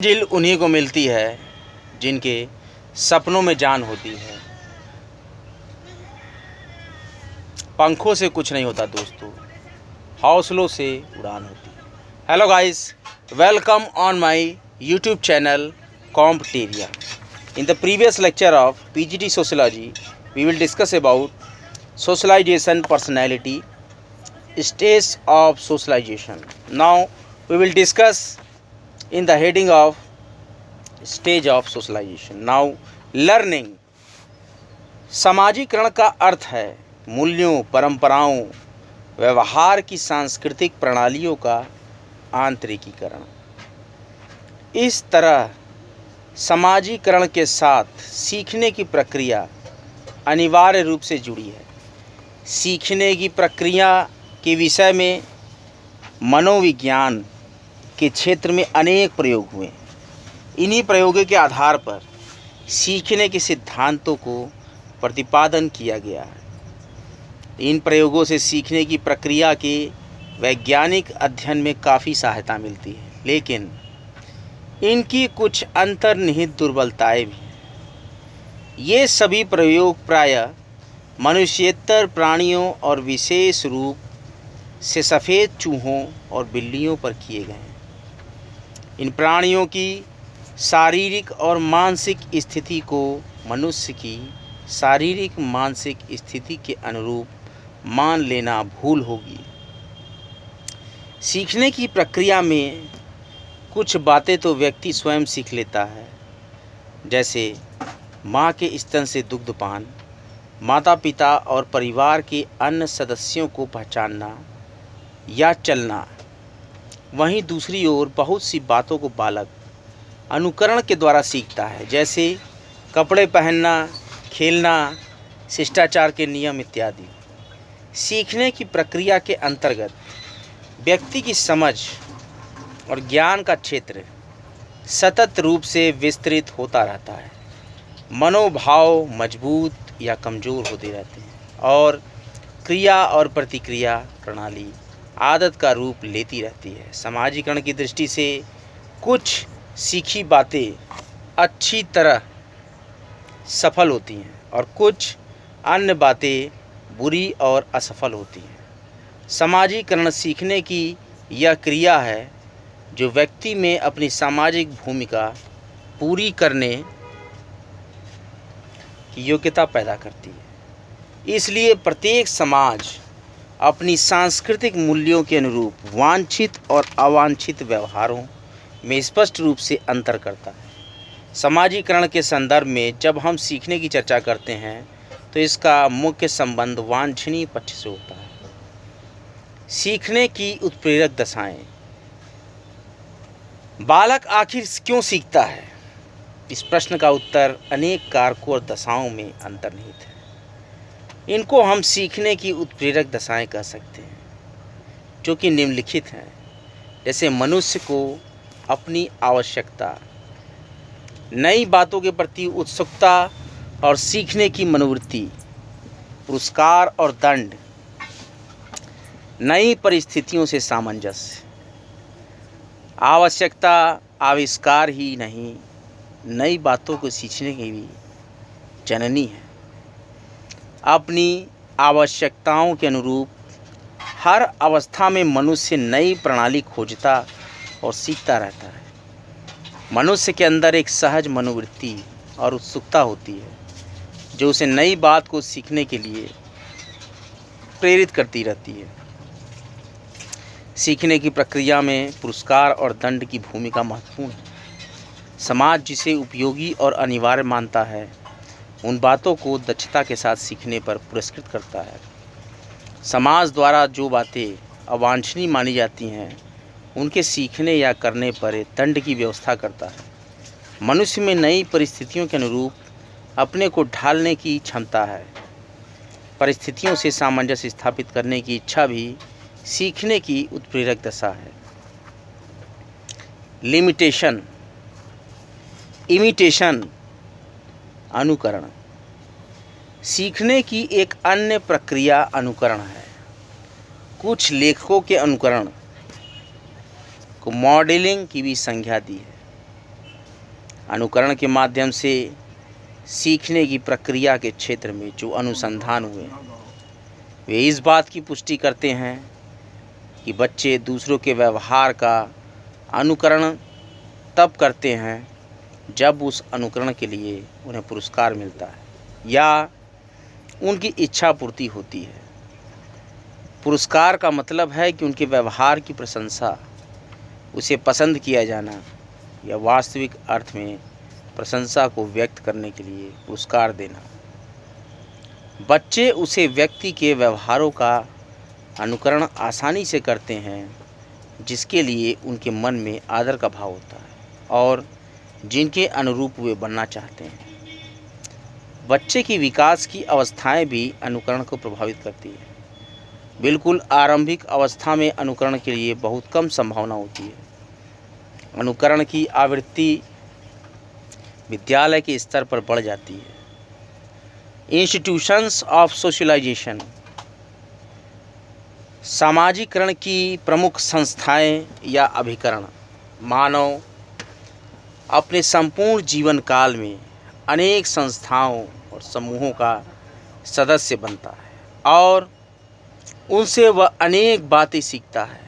मंजिल उन्हीं को मिलती है जिनके सपनों में जान होती है। पंखों से कुछ नहीं होता दोस्तों, हौसलों से उड़ान होती है। Hello guys, welcome on my YouTube channel Compteria. In the previous lecture of PGT Sociology, we will discuss about socialization personality, stage of socialization. Now we will discuss in the heading of stage of socialisation. Now learning. समाजीकरण का अर्थ है मूल्यों, परंपराओं, व्यवहार की सांस्कृतिक प्रणालियों का आंतरिकीकरण। इस तरह समाजीकरण के साथ सीखने की प्रक्रिया अनिवार्य रूप से जुड़ी है। सीखने की प्रक्रिया के विषय में मनोविज्ञान के क्षेत्र में अनेक प्रयोग हुए। इन्हीं प्रयोगों के आधार पर सीखने के सिद्धांतों को प्रतिपादन किया गया है। इन प्रयोगों से सीखने की प्रक्रिया के वैज्ञानिक अध्ययन में काफ़ी सहायता मिलती है, लेकिन इनकी कुछ अंतर्निहित दुर्बलताएं भी हैं। ये सभी प्रयोग प्रायः मनुष्येतर प्राणियों और विशेष रूप से सफ़ेद चूहों और बिल्लियों पर किए गए हैं। इन प्राणियों की शारीरिक और मानसिक स्थिति को मनुष्य की शारीरिक मानसिक स्थिति के अनुरूप मान लेना भूल होगी। सीखने की प्रक्रिया में कुछ बातें तो व्यक्ति स्वयं सीख लेता है, जैसे माँ के स्तन से दुग्धपान, माता पिता और परिवार के अन्य सदस्यों को पहचानना या चलना। वहीं दूसरी ओर बहुत सी बातों को बालक अनुकरण के द्वारा सीखता है, जैसे कपड़े पहनना, खेलना, शिष्टाचार के नियम इत्यादि। सीखने की प्रक्रिया के अंतर्गत व्यक्ति की समझ और ज्ञान का क्षेत्र सतत रूप से विस्तृत होता रहता है। मनोभाव मजबूत या कमज़ोर होते रहते हैं और क्रिया और प्रतिक्रिया प्रणाली आदत का रूप लेती रहती है। समाजीकरण की दृष्टि से कुछ सीखी बातें अच्छी तरह सफल होती हैं और कुछ अन्य बातें बुरी और असफल होती हैं। समाजीकरण सीखने की यह क्रिया है जो व्यक्ति में अपनी सामाजिक भूमिका पूरी करने की योग्यता पैदा करती है। इसलिए प्रत्येक समाज अपनी सांस्कृतिक मूल्यों के अनुरूप वांछित और अवांछित व्यवहारों में स्पष्ट रूप से अंतर करता है। समाजीकरण के संदर्भ में जब हम सीखने की चर्चा करते हैं तो इसका मुख्य संबंध वांछनीय पक्ष से होता है। सीखने की उत्प्रेरक दशाएं। बालक आखिर क्यों सीखता है? इस प्रश्न का उत्तर अनेक कारकों और दशाओं में अंतर्निहित है। इनको हम सीखने की उत्प्रेरक दशाएं कह सकते हैं, जो कि निम्नलिखित हैं। जैसे मनुष्य को अपनी आवश्यकता, नई बातों के प्रति उत्सुकता और सीखने की मनोवृत्ति, पुरस्कार और दंड, नई परिस्थितियों से सामंजस्य। आवश्यकता आविष्कार ही नहीं, नई बातों को सीखने की भी जननी है। अपनी आवश्यकताओं के अनुरूप हर अवस्था में मनुष्य नई प्रणाली खोजता और सीखता रहता है। मनुष्य के अंदर एक सहज मनोवृत्ति और उत्सुकता होती है जो उसे नई बात को सीखने के लिए प्रेरित करती रहती है। सीखने की प्रक्रिया में पुरस्कार और दंड की भूमिका महत्वपूर्ण है। समाज जिसे उपयोगी और अनिवार्य मानता है, उन बातों को दक्षता के साथ सीखने पर पुरस्कृत करता है। समाज द्वारा जो बातें अवांछनीय मानी जाती हैं, उनके सीखने या करने पर दंड की व्यवस्था करता है। मनुष्य में नई परिस्थितियों के अनुरूप अपने को ढालने की क्षमता है। परिस्थितियों से सामंजस्य स्थापित करने की इच्छा भी सीखने की उत्प्रेरक दशा है। लिमिटेशन, इमिटेशन, अनुकरण। सीखने की एक अन्य प्रक्रिया अनुकरण है। कुछ लेखकों के अनुकरण को मॉडलिंग की भी संज्ञा दी है। अनुकरण के माध्यम से सीखने की प्रक्रिया के क्षेत्र में जो अनुसंधान हुए हैं वे इस बात की पुष्टि करते हैं कि बच्चे दूसरों के व्यवहार का अनुकरण तब करते हैं जब उस अनुकरण के लिए उन्हें पुरस्कार मिलता है या उनकी इच्छा पूर्ति होती है। पुरस्कार का मतलब है कि उनके व्यवहार की प्रशंसा, उसे पसंद किया जाना या वास्तविक अर्थ में प्रशंसा को व्यक्त करने के लिए पुरस्कार देना। बच्चे उसे व्यक्ति के व्यवहारों का अनुकरण आसानी से करते हैं जिसके लिए उनके मन में आदर का भाव होता है और जिनके अनुरूप वे बनना चाहते हैं। बच्चे की विकास की अवस्थाएं भी अनुकरण को प्रभावित करती है। बिल्कुल आरंभिक अवस्था में अनुकरण के लिए बहुत कम संभावना होती है। अनुकरण की आवृत्ति विद्यालय के स्तर पर बढ़ जाती है। इंस्टीट्यूशंस ऑफ सोशलाइजेशन, सामाजिकरण की प्रमुख संस्थाएं या अभिकरण मानव अपने संपूर्ण जीवन काल में अनेक संस्थाओं और समूहों का सदस्य बनता है और उनसे वह अनेक बातें सीखता है।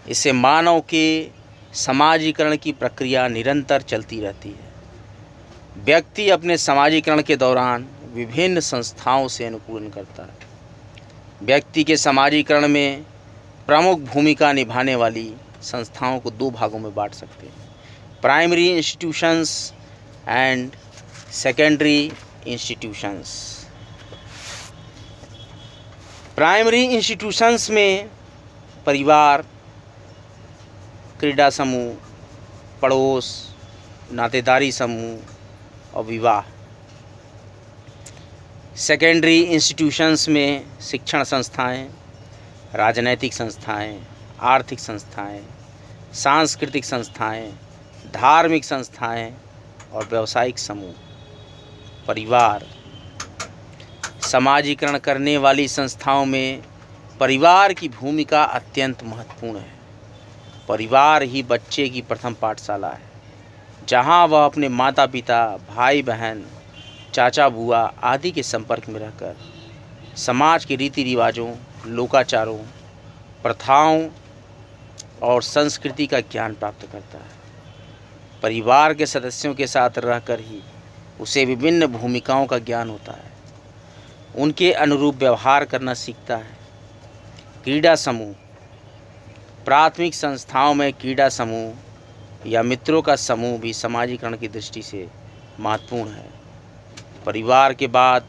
इससे मानव के समाजीकरण की प्रक्रिया निरंतर चलती रहती है। व्यक्ति अपने समाजीकरण के दौरान विभिन्न संस्थाओं से अनुकूलन करता है। व्यक्ति के समाजीकरण में प्रमुख भूमिका निभाने वाली संस्थाओं को दो भागों में बांट सकते हैं: primary institutions and secondary institutions. Primary institutions में परिवार, क्रीड़ा समूह, पड़ोस, नातेदारी समूह और विवाह। सेकेंडरी इंस्टीट्यूशंस में शिक्षण संस्थाएं, राजनैतिक संस्थाएं, आर्थिक संस्थाएं, सांस्कृतिक संस्थाएं, धार्मिक संस्थाएं और व्यावसायिक समूह। परिवार, समाजीकरण करने वाली संस्थाओं में परिवार की भूमिका अत्यंत महत्वपूर्ण है। परिवार ही बच्चे की प्रथम पाठशाला है, जहां वह अपने माता पिता, भाई बहन, चाचा बुआ आदि के संपर्क में रहकर समाज के रीति रिवाजों, लोकाचारों, प्रथाओं और संस्कृति का ज्ञान प्राप्त करता है। परिवार के सदस्यों के साथ रहकर ही उसे विभिन्न भूमिकाओं का ज्ञान होता है, उनके अनुरूप व्यवहार करना सीखता है। क्रीड़ा समूह, प्राथमिक संस्थाओं में क्रीड़ा समूह या मित्रों का समूह भी समाजीकरण की दृष्टि से महत्वपूर्ण है। परिवार के बाद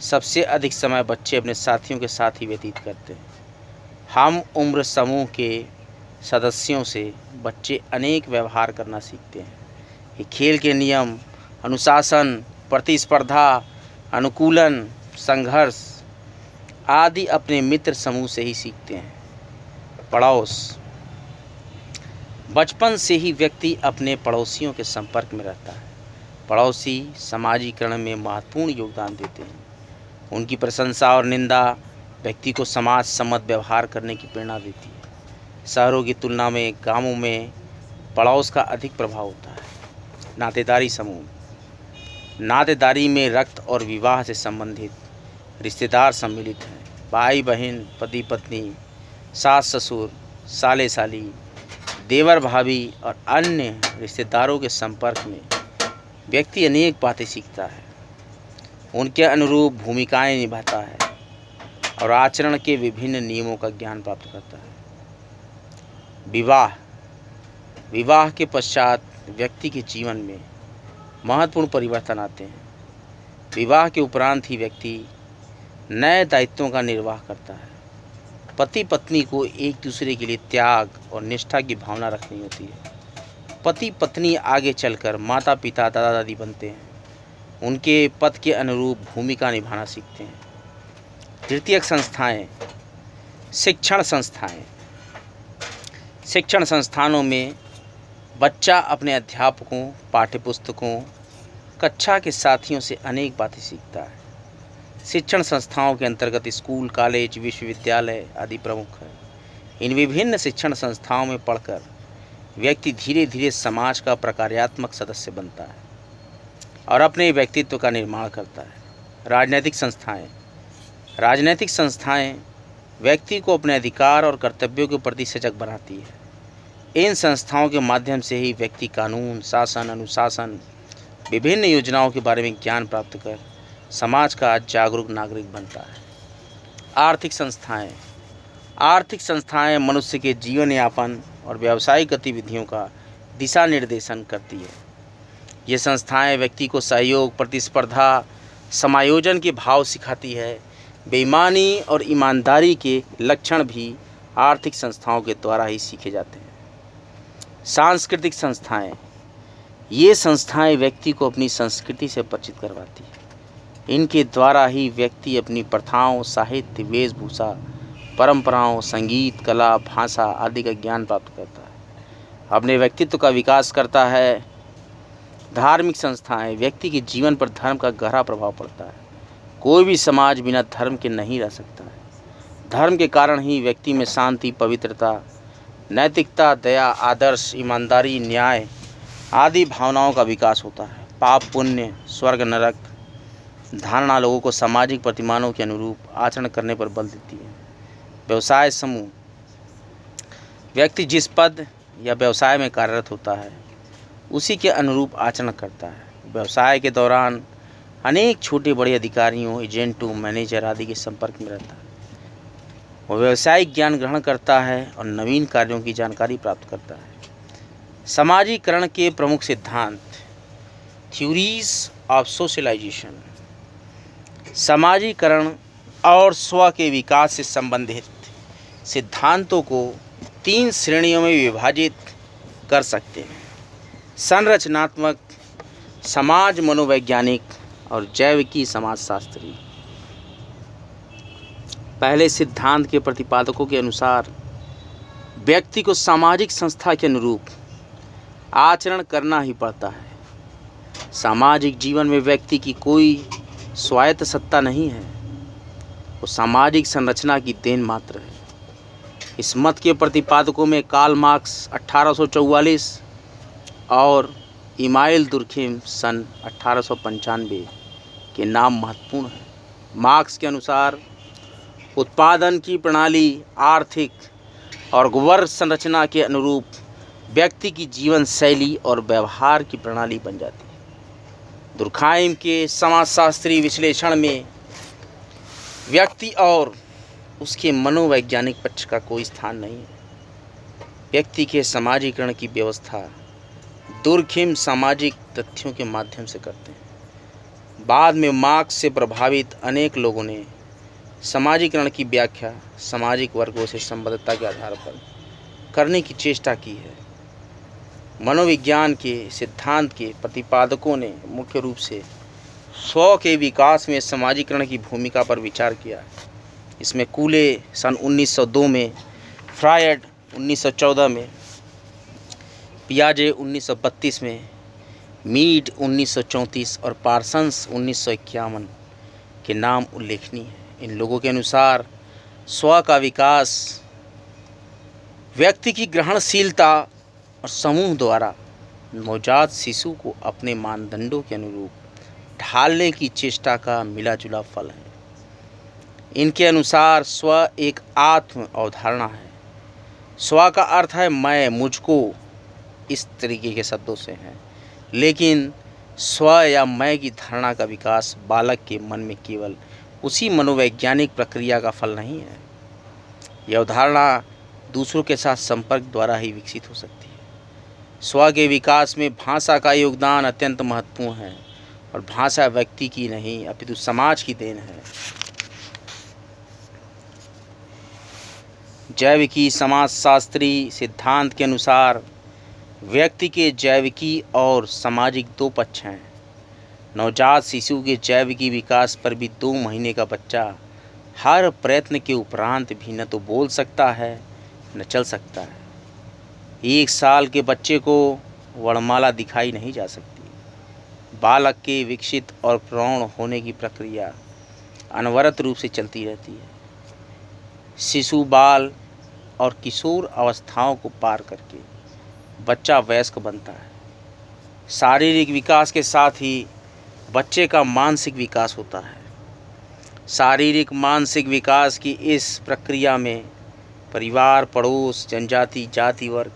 सबसे अधिक समय बच्चे अपने साथियों के साथ ही व्यतीत करते हैं। हम उम्र समूह के सदस्यों से बच्चे अनेक व्यवहार करना सीखते हैं। ये खेल के नियम, अनुशासन, प्रतिस्पर्धा, अनुकूलन, संघर्ष आदि अपने मित्र समूह से ही सीखते हैं। पड़ोस, बचपन से ही व्यक्ति अपने पड़ोसियों के संपर्क में रहता है। पड़ोसी समाजीकरण में महत्वपूर्ण योगदान देते हैं। उनकी प्रशंसा और निंदा व्यक्ति को समाज सम्मत व्यवहार करने की प्रेरणा देती है। शहरों की तुलना में गांवों में पड़ोस का अधिक प्रभाव होता है। नातेदारी समूह, नातेदारी में रक्त और विवाह से संबंधित रिश्तेदार सम्मिलित हैं। भाई बहन, पति पत्नी, सास ससुर, साले साली, देवर भाभी और अन्य रिश्तेदारों के संपर्क में व्यक्ति अनेक बातें सीखता है, उनके अनुरूप भूमिकाएं निभाता है और आचरण के विभिन्न नियमों का ज्ञान प्राप्त करता है। विवाह, विवाह के पश्चात व्यक्ति के जीवन में महत्वपूर्ण परिवर्तन आते हैं। विवाह के उपरांत ही व्यक्ति नए दायित्वों का निर्वाह करता है। पति पत्नी को एक दूसरे के लिए त्याग और निष्ठा की भावना रखनी होती है। पति पत्नी आगे चलकर माता पिता, दादा दादी बनते हैं। उनके पद के अनुरूप भूमिका निभाना सीखते हैं। तृतीयक संस्थाएं, शिक्षण संस्थाएं। शिक्षण संस्थानों में बच्चा अपने अध्यापकों, पाठ्यपुस्तकों, कक्षा के साथियों से अनेक बातें सीखता है। शिक्षण संस्थाओं के अंतर्गत स्कूल, कॉलेज, विश्वविद्यालय आदि प्रमुख हैं। इन विभिन्न शिक्षण संस्थाओं में पढ़कर व्यक्ति धीरे धीरे समाज का प्रकार्यात्मक सदस्य बनता है और अपने व्यक्तित्व का निर्माण करता है। राजनैतिक संस्थाएं व्यक्ति को अपने अधिकार और कर्तव्यों के प्रति सजग बनाती है। इन संस्थाओं के माध्यम से ही व्यक्ति कानून, शासन, अनुशासन, विभिन्न योजनाओं के बारे में ज्ञान प्राप्त कर समाज का जागरूक नागरिक बनता है। आर्थिक संस्थाएं मनुष्य के जीवन यापन और व्यावसायिक गतिविधियों का दिशा निर्देशन करती है। ये संस्थाएं व्यक्ति को सहयोग, प्रतिस्पर्धा, समायोजन के भाव सिखाती है। बेईमानी और ईमानदारी के लक्षण भी आर्थिक संस्थाओं के द्वारा ही सीखे जाते हैं। सांस्कृतिक संस्थाएं, ये संस्थाएं व्यक्ति को अपनी संस्कृति से परिचित करवाती है। इनके द्वारा ही व्यक्ति अपनी प्रथाओं, साहित्य, वेशभूषा, परंपराओं, संगीत, कला, भाषा आदि का ज्ञान प्राप्त करता है, अपने व्यक्तित्व का विकास करता है। धार्मिक संस्थाएं, व्यक्ति के जीवन पर धर्म का गहरा प्रभाव पड़ता है। कोई भी समाज बिना धर्म के नहीं रह सकता है। धर्म के कारण ही व्यक्ति में शांति, पवित्रता, नैतिकता, दया, आदर्श, ईमानदारी, न्याय आदि भावनाओं का विकास होता है। पाप, पुण्य, स्वर्ग, नरक धारणा लोगों को सामाजिक प्रतिमानों के अनुरूप आचरण करने पर बल देती है। व्यवसाय समूह, व्यक्ति जिस पद या व्यवसाय में कार्यरत होता है उसी के अनुरूप आचरण करता है। व्यवसाय के दौरान अनेक छोटे बड़े अधिकारियों, एजेंटों, मैनेजर आदि के संपर्क में रहता है। वह व्यावसायिक ज्ञान ग्रहण करता है और नवीन कार्यों की जानकारी प्राप्त करता है। समाजीकरण के प्रमुख सिद्धांत, थ्योरीज ऑफ सोशलाइजेशन। समाजीकरण और स्व के विकास से संबंधित सिद्धांतों को 3 श्रेणियों में विभाजित कर सकते हैं: संरचनात्मक, समाज मनोवैज्ञानिक और जैविकी समाजशास्त्री। पहले सिद्धांत के प्रतिपादकों के अनुसार व्यक्ति को सामाजिक संस्था के अनुरूप आचरण करना ही पड़ता है। सामाजिक जीवन में व्यक्ति की कोई स्वायत्त सत्ता नहीं है, वो सामाजिक संरचना की देन मात्र है। इस मत के प्रतिपादकों में कार्ल मार्क्स 1844 और इमाइल दुर्खेम सन 1895 के नाम महत्वपूर्ण हैं। मार्क्स के अनुसार उत्पादन की प्रणाली आर्थिक और वर्ग संरचना के अनुरूप व्यक्ति की जीवन शैली और व्यवहार की प्रणाली बन जाती है। दुर्खाइम के समाजशास्त्री विश्लेषण में व्यक्ति और उसके मनोवैज्ञानिक पक्ष का कोई स्थान नहीं है। व्यक्ति के समाजीकरण की व्यवस्था दुर्खिम सामाजिक तथ्यों के माध्यम से करते हैं। बाद में मार्क्स से प्रभावित अनेक लोगों ने समाजीकरण की व्याख्या सामाजिक वर्गों से संबद्धता के आधार पर करने की चेष्टा की है। मनोविज्ञान के सिद्धांत के प्रतिपादकों ने मुख्य रूप से स्व के विकास में समाजीकरण की भूमिका पर विचार किया। इसमें कूले सन 1902 में, फ्रायड 1914 में, पियाजे 1932 में, मीड 1934 और पार्सन्स 1951 के नाम उल्लेखनीय हैं। इन लोगों के अनुसार स्व का विकास व्यक्ति की ग्रहणशीलता और समूह द्वारा नवजात शिशु को अपने मानदंडों के अनुरूप ढालने की चेष्टा का मिला-जुला फल है। इनके अनुसार स्व एक आत्म अवधारणा है। स्व का अर्थ है मैं, मुझको, इस तरीके के शब्दों से है, लेकिन स्व या मैं की धारणा का विकास बालक के मन में केवल उसी मनोवैज्ञानिक प्रक्रिया का फल नहीं है। यह अवधारणा दूसरों के साथ संपर्क द्वारा ही विकसित हो सकती है। स्व के विकास में भाषा का योगदान अत्यंत महत्वपूर्ण है और भाषा व्यक्ति की नहीं अपितु समाज की देन है। जैविकी समाजशास्त्री सिद्धांत के अनुसार व्यक्ति के जैविकी और सामाजिक 2 पक्ष हैं। नवजात शिशु के जैविकी विकास पर भी 2 महीने का बच्चा हर प्रयत्न के उपरांत भी न तो बोल सकता है न चल सकता है। 1 साल के बच्चे को वर्णमाला दिखाई नहीं जा सकती। बालक के विकसित और प्रौढ़ होने की प्रक्रिया अनवरत रूप से चलती रहती है। शिशु, बाल और किशोर अवस्थाओं को पार करके बच्चा वयस्क बनता है। शारीरिक विकास के साथ ही बच्चे का मानसिक विकास होता है। शारीरिक मानसिक विकास की इस प्रक्रिया में परिवार, पड़ोस, जनजाति, जाति, वर्ग,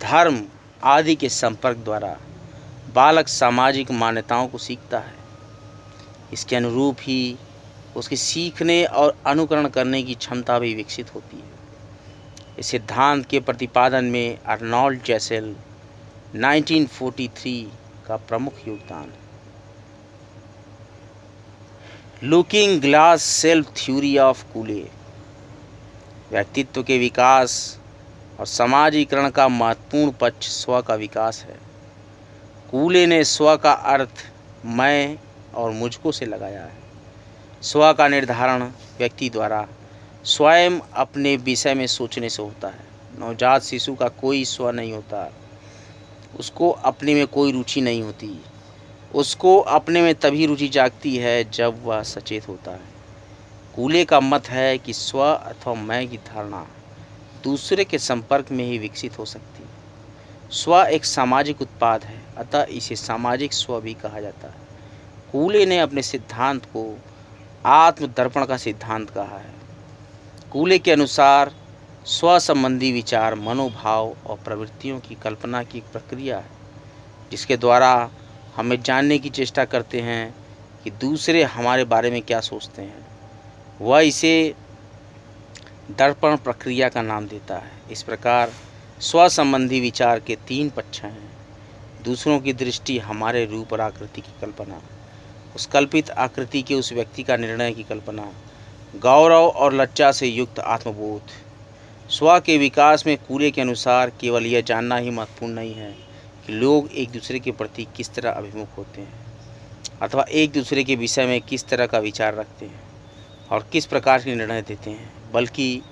धर्म आदि के संपर्क द्वारा बालक सामाजिक मान्यताओं को सीखता है। इसके अनुरूप ही उसकी सीखने और अनुकरण करने की क्षमता भी विकसित होती है। इस सिद्धांत के प्रतिपादन में अर्नोल्ड जैसेल 1943 का प्रमुख योगदान है। Looking glass self theory of Cooley व्यक्तित्व के विकास और समाजीकरण का महत्वपूर्ण पक्ष स्व का विकास है। कूले ने स्व का अर्थ मैं और मुझको से लगाया है। स्व का निर्धारण व्यक्ति द्वारा स्वयं अपने विषय में सोचने से होता है। नवजात शिशु का कोई स्व नहीं होता, उसको अपने में कोई रुचि नहीं होती। उसको अपने में तभी रुचि जागती है जब वह सचेत होता है। कूले का मत है कि स्व अथवा मैं की धारणा दूसरे के संपर्क में ही विकसित हो सकती है। स्व एक सामाजिक उत्पाद है, अतः इसे सामाजिक स्व भी कहा जाता है। कूले ने अपने सिद्धांत को आत्मदर्पण का सिद्धांत कहा है। कूले के अनुसार स्व संबंधी विचार, मनोभाव और प्रवृत्तियों की कल्पना की एक प्रक्रिया है, जिसके द्वारा हमें जानने की चेष्टा करते हैं कि दूसरे हमारे बारे में क्या सोचते हैं। वह इसे दर्पण प्रक्रिया का नाम देता है। इस प्रकार स्व संबंधी विचार के 3 पक्ष हैं। दूसरों की दृष्टि, हमारे रूप और आकृति की कल्पना, उस कल्पित आकृति के उस व्यक्ति का निर्णय की कल्पना, गौरव और लज्जा से युक्त आत्मबोध। स्व के विकास में कूले के अनुसार केवल यह जानना ही महत्वपूर्ण नहीं है कि लोग एक दूसरे के प्रति किस तरह अभिमुख होते हैं अथवा एक दूसरे के विषय में किस तरह का विचार रखते हैं और किस प्रकार के निर्णय देते हैं, बल्कि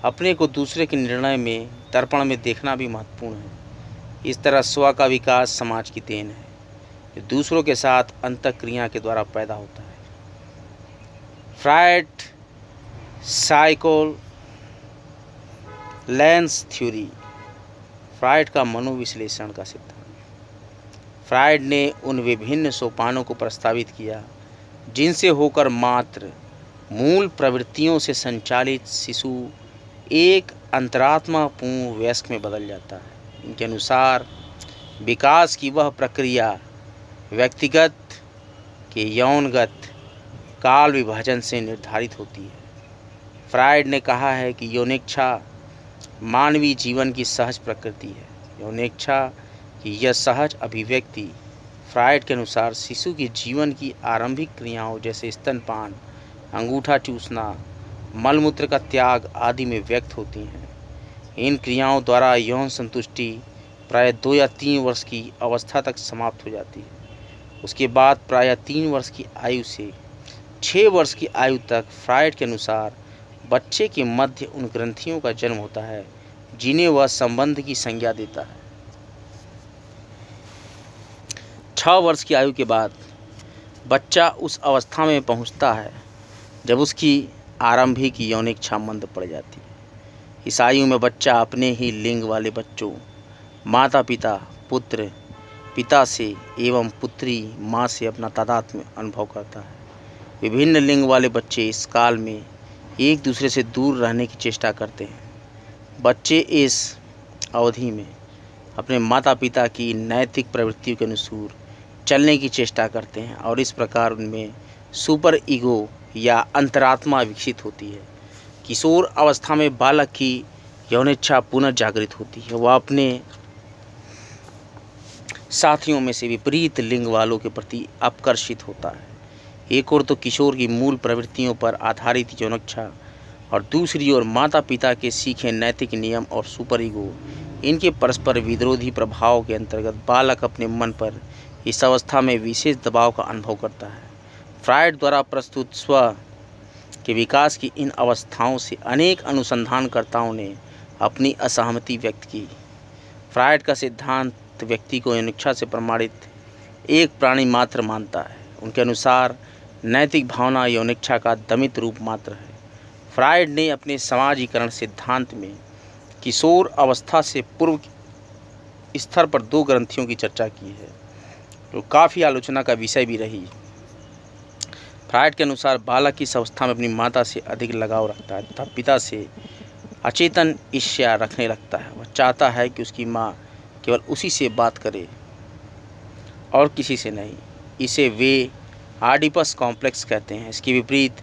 अपने को दूसरे के निर्णय में दर्पण में देखना भी महत्वपूर्ण है। इस तरह स्व काविकास समाज की देन है, जो दूसरों के साथ अंतःक्रिया के द्वारा पैदा होता है। फ्रायड साइकोल लेंस थ्योरी, फ्रायड का मनोविश्लेषण का सिद्धांत। फ्रायड ने उन विभिन्न सोपानों को प्रस्तावित किया जिनसे होकर मात्र मूल प्रवृत्तियों से संचालित शिशु एक अंतरात्मापूर्ण वयस्क में बदल जाता है। इनके अनुसार विकास की वह प्रक्रिया व्यक्तिगत के यौनगत काल विभाजन से निर्धारित होती है। फ्रायड ने कहा है कि यौनेच्छा मानवीय जीवन की सहज प्रकृति है। यौनेच्छा की यह सहज अभिव्यक्ति फ्रायड के अनुसार शिशु के जीवन की आरंभिक क्रियाओं जैसे स्तनपान, अंगूठा चूसना, मलमूत्र का त्याग आदि में व्यक्त होती हैं। इन क्रियाओं द्वारा यौन संतुष्टि प्रायः 2 या 3 वर्ष की अवस्था तक समाप्त हो जाती है। उसके बाद प्रायः 3 वर्ष की आयु से 6 वर्ष की आयु तक फ्रायड के अनुसार बच्चे के मध्य उन ग्रंथियों का जन्म होता है जिन्हें वह संबंध की संज्ञा देता है। 6 वर्ष की आयु के बाद बच्चा उस अवस्था में पहुंचता है जब उसकी आरंभिक यौनिक मंद पड़ जाती है। इस आयु में बच्चा अपने ही लिंग वाले बच्चों, माता पिता, पुत्र पिता से एवं पुत्री माँ से अपना तादात्म्य अनुभव करता है। विभिन्न लिंग वाले बच्चे इस काल में एक दूसरे से दूर रहने की चेष्टा करते हैं। बच्चे इस अवधि में अपने माता पिता की नैतिक प्रवृत्तियों के अनुसार चलने की चेष्टा करते हैं और इस प्रकार उनमें सुपर ईगो या अंतरात्मा विकसित होती है। किशोर अवस्था में बालक की यौनेच्छा पुनः जागृत होती है। वह अपने साथियों में से विपरीत लिंग वालों के प्रति आकर्षित होता है। एक ओर तो किशोर की मूल प्रवृत्तियों पर आधारित यौनेच्छा और दूसरी ओर माता पिता के सीखे नैतिक नियम और सुपर ईगो, इनके परस्पर विरोधी प्रभाव के अंतर्गत बालक अपने मन पर इस अवस्था में विशेष दबाव का अनुभव करता है। फ्रायड द्वारा प्रस्तुत स्व के विकास की इन अवस्थाओं से अनेक अनुसंधानकर्ताओं ने अपनी असहमति व्यक्त की। फ्रायड का सिद्धांत व्यक्ति को यौनिच्छा से प्रमाणित एक प्राणी मात्र मानता है। उनके अनुसार नैतिक भावना यौनिच्छा का दमित रूप मात्र है। फ्रायड ने अपने समाजीकरण सिद्धांत में किशोर अवस्था से पूर्व स्तर पर 2 ग्रंथियों की चर्चा की है, जो काफ़ी आलोचना का विषय भी रही। फ्रायड के अनुसार बालक इस अवस्था में अपनी माता से अधिक लगाव रखता है तथा पिता से अचेतन ईर्ष्या रखने लगता है। वह चाहता है कि उसकी माँ केवल उसी से बात करे और किसी से नहीं। इसे वे आडिपस कॉम्प्लेक्स कहते हैं। इसके विपरीत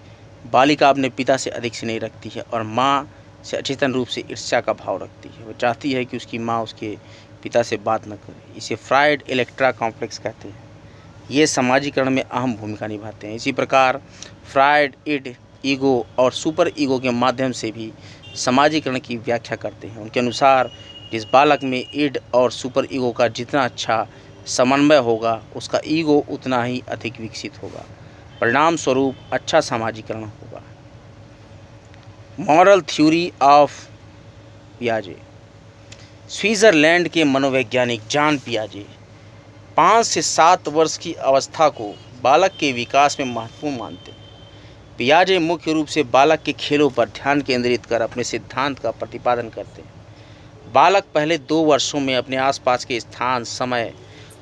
बालिका अपने पिता से अधिक स्नेह रखती है और माँ से अचेतन रूप से ईर्ष्या का भाव रखती है। वह चाहती है कि उसकी माँ उसके पिता से बात न करे। इसे फ्रायड इलेक्ट्रा कॉम्प्लेक्स कहते हैं। ये समाजीकरण में अहम भूमिका निभाते हैं। इसी प्रकार फ्रायड इड, ईगो और सुपर ईगो के माध्यम से भी समाजीकरण की व्याख्या करते हैं। उनके अनुसार जिस बालक में इड और सुपर ईगो का जितना अच्छा समन्वय होगा, उसका ईगो उतना ही अधिक विकसित होगा। परिणाम स्वरूप अच्छा समाजीकरण होगा। मॉरल थ्योरी ऑफ पियाजे। स्विट्जरलैंड के मनोवैज्ञानिक जॉन पियाजे 5 से 7 वर्ष की अवस्था को बालक के विकास में महत्वपूर्ण मानते हैं। पियाजे मुख्य रूप से बालक के खेलों पर ध्यान केंद्रित कर अपने सिद्धांत का प्रतिपादन करते हैं। बालक पहले 2 वर्षों में अपने आसपास के स्थान, समय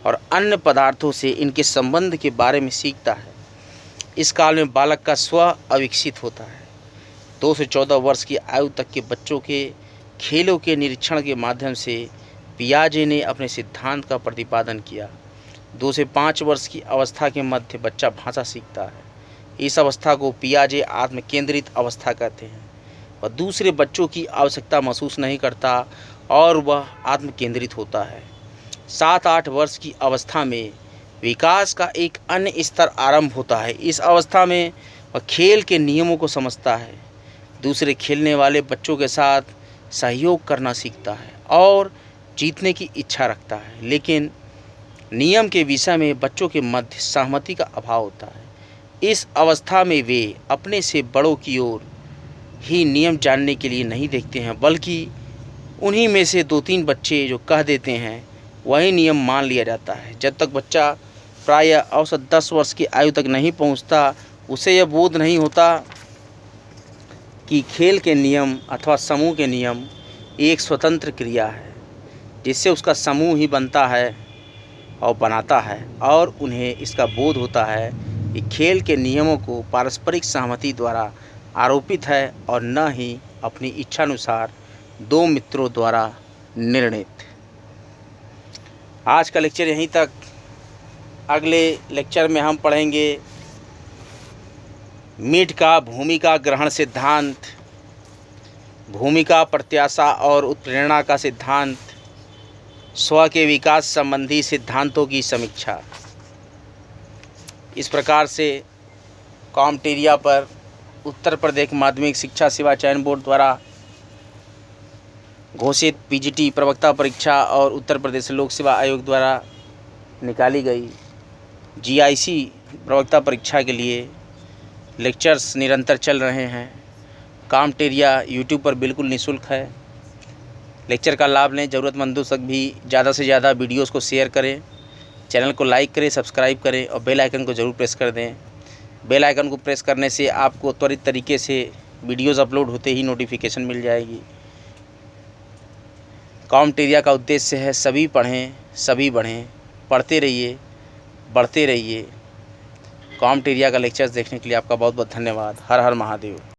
और अन्य पदार्थों से इनके संबंध के बारे में सीखता है। इस काल में बालक का स्व अविकसित होता है। 2 से 14 वर्ष की आयु तक के बच्चों के खेलों के निरीक्षण के माध्यम से पियाजे ने अपने सिद्धांत का प्रतिपादन किया। 2 से 5 वर्ष की अवस्था के मध्य बच्चा भाषा सीखता है। इस अवस्था को पियाजे आत्म केंद्रित अवस्था कहते हैं। वह दूसरे बच्चों की आवश्यकता महसूस नहीं करता और वह आत्म केंद्रित होता है। 7-8 वर्ष की अवस्था में विकास का एक अन्य स्तर आरंभ होता है। इस अवस्था में वह खेल के नियमों को समझता है, दूसरे खेलने वाले बच्चों के साथ सहयोग करना सीखता है और जीतने की इच्छा रखता है। लेकिन नियम के विषय में बच्चों के मध्य सहमति का अभाव होता है। इस अवस्था में वे अपने से बड़ों की ओर ही नियम जानने के लिए नहीं देखते हैं, बल्कि उन्हीं में से 2-3 बच्चे जो कह देते हैं वही नियम मान लिया जाता है। जब तक बच्चा प्रायः औसत 10 वर्ष की आयु तक नहीं पहुंचता, उसे यह बोध नहीं होता कि खेल के नियम अथवा समूह के नियम एक स्वतंत्र क्रिया है, जिससे उसका समूह ही बनता है और बनाता है, और उन्हें इसका बोध होता है कि खेल के नियमों को पारस्परिक सहमति द्वारा आरोपित है और न ही अपनी इच्छानुसार 2 मित्रों द्वारा निर्णित। आज का लेक्चर यहीं तक। अगले लेक्चर में हम पढ़ेंगे मीट का भूमिका ग्रहण सिद्धांत, भूमिका प्रत्याशा और उत्प्रेरणा का सिद्धांत, स्व के विकास संबंधी सिद्धांतों की समीक्षा। इस प्रकार से कॉम्टेरिया पर उत्तर प्रदेश माध्यमिक शिक्षा सेवा चयन बोर्ड द्वारा घोषित पीजीटी प्रवक्ता परीक्षा और उत्तर प्रदेश लोक सेवा आयोग द्वारा निकाली गई जीआईसी प्रवक्ता परीक्षा के लिए लेक्चर्स निरंतर चल रहे हैं। कॉम्टेरिया यूट्यूब पर बिल्कुल निःशुल्क है। लेक्चर का लाभ लें। ज़रूरतमंदों तक भी ज़्यादा से ज़्यादा वीडियोस को शेयर करें, चैनल को लाइक करें, सब्सक्राइब करें और बेल आइकन को ज़रूर प्रेस कर दें। बेल आइकन को प्रेस करने से आपको त्वरित तरीके से वीडियोस अपलोड होते ही नोटिफिकेशन मिल जाएगी। कॉम्टेरिया का उद्देश्य है सभी पढ़ें, सभी बढ़ें। पढ़ते रहिए, बढ़ते रहिए। कॉम्टेरिया का लेक्चर्स देखने के लिए आपका बहुत बहुत धन्यवाद। हर हर महादेव।